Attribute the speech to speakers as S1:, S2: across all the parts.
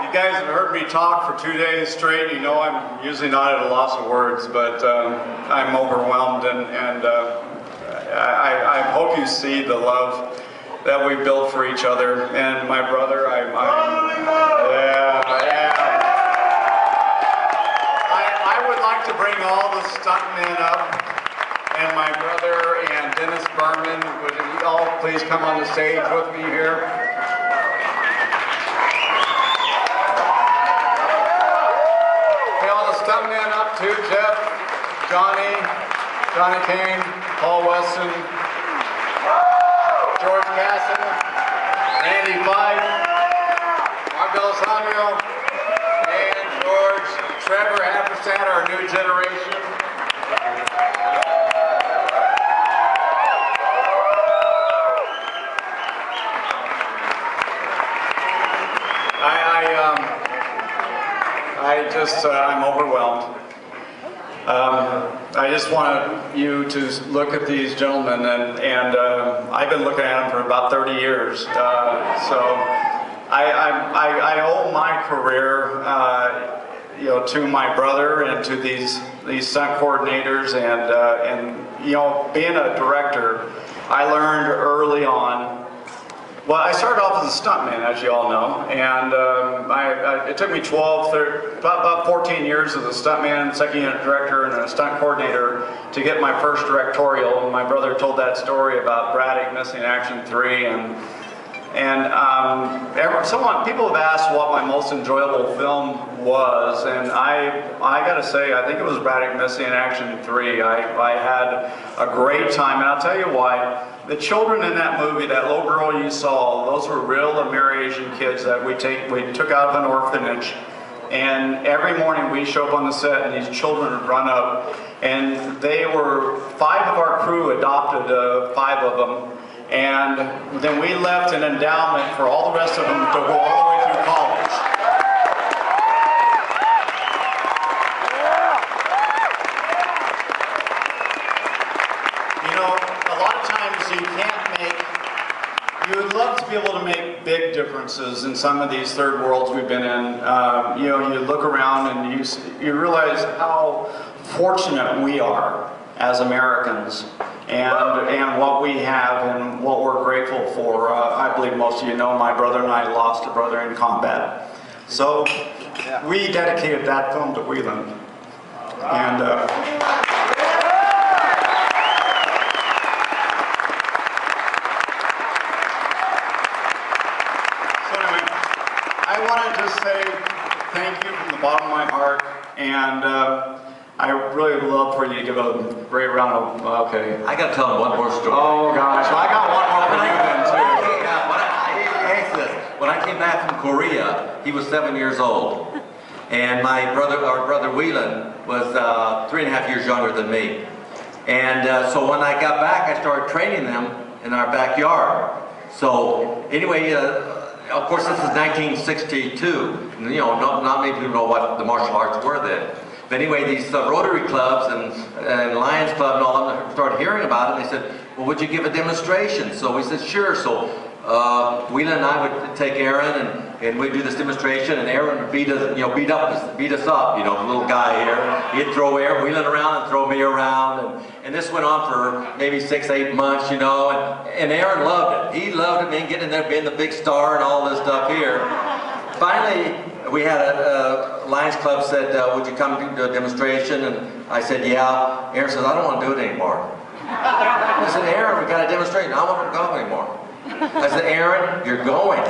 S1: You guys have heard me talk for 2 days straight. You know I'm usually not at a loss of words, but I'm overwhelmed, and I hope you see the love that we built for each other. And my brother, I would like to bring all the stuntmen up, and my brother and Dennis Berman. Would you all please come on the stage with me here? Stuntmen up too, Jeff, Johnny Kane, Paul Weston, George Casson, Andy Fife, Mark Alessandro, and George, Trevor Haversack, our new generation. I'm overwhelmed. I just want you to look at these gentlemen, and I've been looking at them for about 30 years. So I owe my career, to my brother and to these stunt coordinators, and being a director, I learned early on. Well, I started off as a stuntman, as you all know, and it took me about 14 years as a stuntman, second unit director, and a stunt coordinator to get my first directorial. And my brother told that story about Braddock missing Action 3, people have asked what my most enjoyable film was, and I gotta say, I think it was Braddock missing Action 3. I had a great time, and I'll tell you why. The children in that movie, that little girl you saw, those were real Amerasian kids that we took out of an orphanage. And every morning we show up on the set, and these children would run up, and they were 5 of our crew adopted 5 of them, and then we left an endowment for all the rest of them to go all the way through college. You would love to be able to make big differences in some of these third worlds we've been in. You look around and you realize how fortunate we are as Americans, and what we have and what we're grateful for. I believe most of you know my brother and I lost a brother in combat. So we dedicated that film to Whelan. And I want to just say thank you from the bottom of my heart, and I really would love for you to give a great round of, okay.
S2: I got to tell him one more story.
S1: Oh gosh, well, I got one more for you then too.
S2: When I came back from Korea, he was 7 years old, and our brother Whelan was 3.5 years younger than me. And so when I got back, I started training them in our backyard. So anyway, of course, this is 1962. Not many people know what the martial arts were then. But anyway, these Rotary clubs and Lions Club and all of them started hearing about it. And they said, "Well, would you give a demonstration?" So we said, "Sure." So Whelan and I would take Aaron and we'd do this demonstration, and Aaron would beat us up, the little guy here. He'd throw Whelan around and throw me around, and this went on for maybe 6-8 months, and Aaron loved it. He loved it, man, getting in there, being the big star and all this stuff here. Finally, we had a Lions Club said, "Would you come do a demonstration?" And I said, "Yeah." Aaron says, "I don't want to do it anymore." I said, "Aaron, we got a demonstration. I don't want to go anymore." I said, "Aaron, you're going."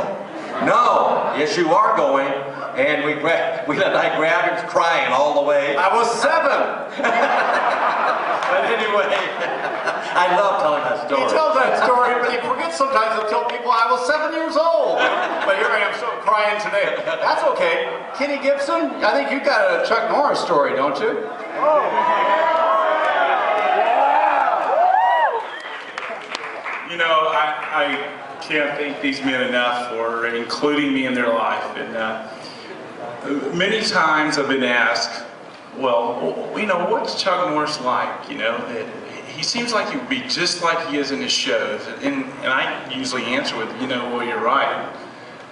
S2: "No." "Yes, you are going." And I grabbed him, crying all the way.
S1: I was 7.
S2: But anyway, I love telling that story.
S1: He tells that story, but he forgets sometimes to tell people I was 7 years old. But here I am, so crying today. That's okay. Kenny Gibson, I think you got a Chuck Norris story, don't you? Oh.
S3: I can't thank these men enough for including me in their life. And many times I've been asked, well, what's Chuck Norris like? He seems like he would be just like he is in his shows. And I usually answer with, well, you're right.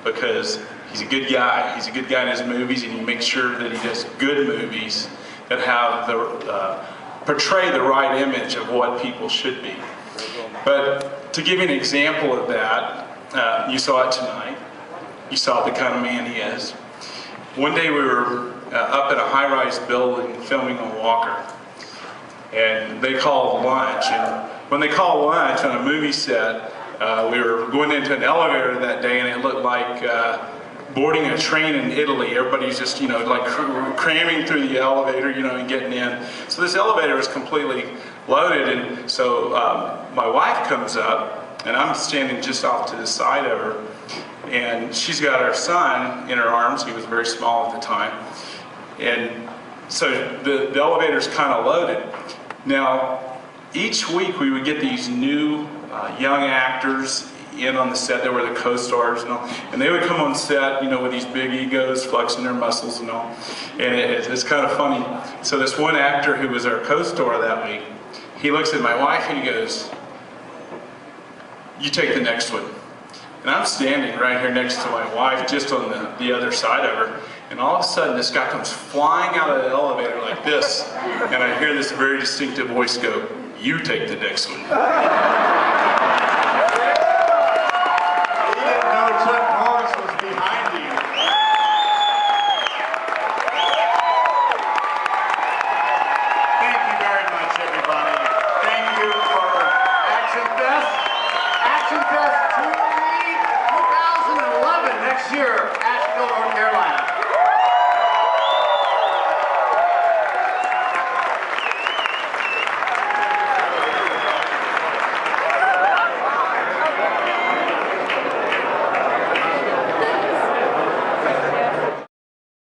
S3: Because He's a good guy. He's a good guy in his movies, and he makes sure that he does good movies that have the portray the right image of what people should be. But to give you an example of that, you saw it tonight. You saw the kind of man he is. One day we were up in a high-rise building filming on Walker, and they called lunch. And when they call lunch on a movie set, we were going into an elevator that day, and it looked like boarding a train in Italy. Everybody's just, you know, like cramming through the elevator, you know, and getting in. So this elevator was completely loaded, and so my wife comes up, and I'm standing just off to the side of her, and she's got her son in her arms. He was very small at the time, and so the elevator's kind of loaded. Now, each week we would get these new young actors in on the set. They were the co-stars and all, and they would come on set, you know, with these big egos, flexing their muscles and all, and it's kind of funny. So this one actor who was our co-star that week, he looks at my wife and he goes, "You take the next one." And I'm standing right here next to my wife, just on the other side of her, and all of a sudden this guy comes flying out of the elevator like this, and I hear this very distinctive voice go, "You take the next one."